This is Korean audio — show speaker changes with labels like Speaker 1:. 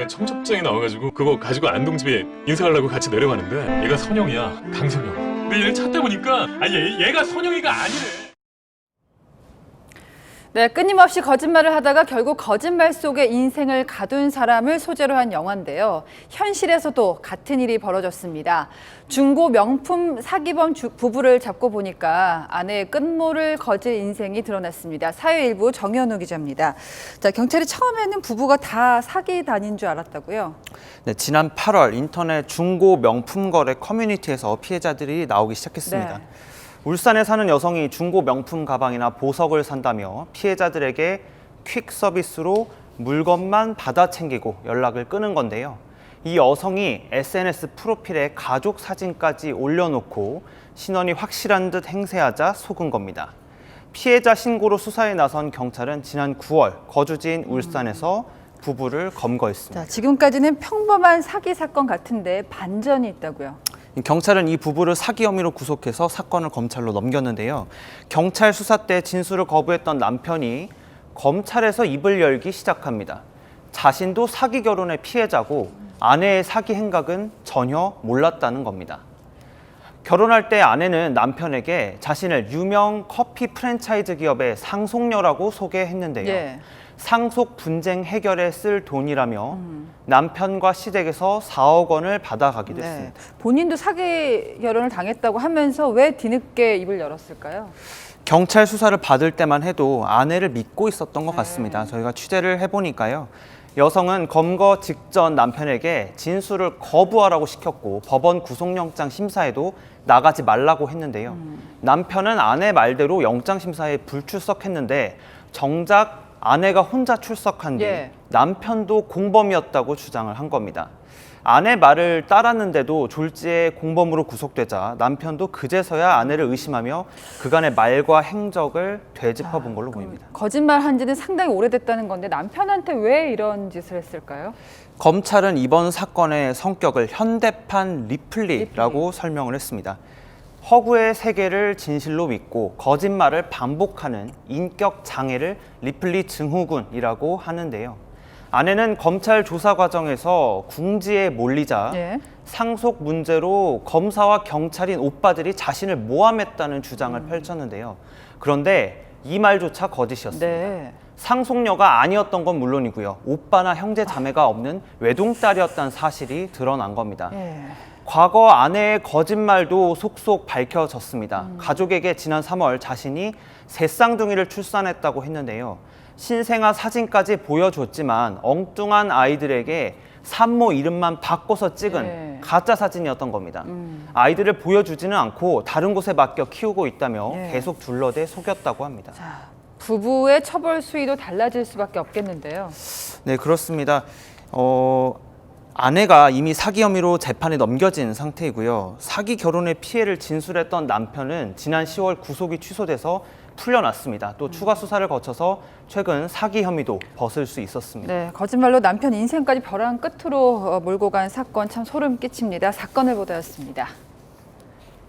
Speaker 1: 내가 청첩장이 나와가지고 그거 가지고 안동집에 인사하려고 같이 내려가는데 얘가 선영이야. 강선영. 근데 얘를 찾다 보니까 얘가 선영이가 아니네.
Speaker 2: 네, 끊임없이 거짓말을 하다가 결국 거짓말 속에 인생을 가둔 사람을 소재로 한 영화인데요. 현실에서도 같은 일이 벌어졌습니다. 중고 명품 사기범 부부를 잡고 보니까 아내의 끝모를 거질 인생이 드러났습니다. 사회일보 정현우 기자입니다. 자, 경찰이 처음에는 부부가 다 사기 단인 줄 알았다고요?
Speaker 3: 네, 지난 8월 인터넷 중고 명품 거래 커뮤니티에서 피해자들이 나오기 시작했습니다.
Speaker 2: 네.
Speaker 3: 울산에 사는 여성이 중고 명품 가방이나 보석을 산다며 피해자들에게 퀵 서비스로 물건만 받아 챙기고 연락을 끊은 건데요. 이 여성이 SNS 프로필에 가족 사진까지 올려놓고 신원이 확실한 듯 행세하자 속은 겁니다. 피해자 신고로 수사에 나선 경찰은 지난 9월 거주지인 울산에서 부부를 검거했습니다.
Speaker 2: 자, 지금까지는 평범한 사기 사건 같은데 반전이 있다고요?
Speaker 3: 경찰은 이 부부를 사기 혐의로 구속해서 사건을 검찰로 넘겼는데요. 경찰 수사 때 진술을 거부했던 남편이 검찰에서 입을 열기 시작합니다. 자신도 사기 결혼의 피해자고 아내의 사기 행각은 전혀 몰랐다는 겁니다. 결혼할 때 아내는 남편에게 자신을 유명 커피 프랜차이즈 기업의 상속녀라고 소개했는데요.
Speaker 2: 예.
Speaker 3: 상속 분쟁 해결에 쓸 돈이라며 남편과 시댁에서 4억 원을 받아가기도 했습니다.
Speaker 2: 네. 본인도 사기 결혼을 당했다고 하면서 왜 뒤늦게 입을 열었을까요?
Speaker 3: 경찰 수사를 받을 때만 해도 아내를 믿고 있었던 것 같습니다. 저희가 취재를 해보니까요. 여성은 검거 직전 남편에게 진술을 거부하라고 시켰고 법원 구속영장 심사에도 나가지 말라고 했는데요. 남편은 아내 말대로 영장 심사에 불출석했는데 정작 아내가 혼자 출석한 뒤 남편도 공범이었다고 주장을 한 겁니다. 아내 말을 따랐는데도 졸지에 공범으로 구속되자 남편도 그제서야 아내를 의심하며 그간의 말과 행적을 되짚어본 걸로 보입니다.
Speaker 2: 거짓말 한 지는 상당히 오래됐다는 건데 남편한테 왜 이런 짓을 했을까요?
Speaker 3: 검찰은 이번 사건의 성격을 현대판 리플리라고 설명을 했습니다. 허구의 세계를 진실로 믿고 거짓말을 반복하는 인격 장애를 리플리 증후군이라고 하는데요. 아내는 검찰 조사 과정에서 궁지에 몰리자 상속 문제로 검사와 경찰인 오빠들이 자신을 모함했다는 주장을 펼쳤는데요. 그런데 이 말조차 거짓이었습니다. 상속녀가 아니었던 건 물론이고요. 오빠나 형제 자매가 없는 외동딸이었다는 사실이 드러난 겁니다. 과거 아내의 거짓말도 속속 밝혀졌습니다. 가족에게 지난 3월 자신이 새 쌍둥이를 출산했다고 했는데요. 신생아 사진까지 보여줬지만 엉뚱한 아이들에게 산모 이름만 바꿔서 찍은 가짜 사진이었던 겁니다. 아이들을 보여주지는 않고 다른 곳에 맡겨 키우고 있다며 계속 둘러대 속였다고 합니다.
Speaker 2: 자, 부부의 처벌 수위도 달라질 수밖에 없겠는데요.
Speaker 3: 네, 그렇습니다. 아내가 이미 사기 혐의로 재판에 넘겨진 상태이고요. 사기 결혼의 피해를 진술했던 남편은 지난 10월 구속이 취소돼서 풀려났습니다. 또 추가 수사를 거쳐서 최근 사기 혐의도 벗을 수 있었습니다.
Speaker 2: 네, 거짓말로 남편 인생까지 벼랑 끝으로 몰고 간 사건 참 소름 끼칩니다. 사건을 보도였습니다.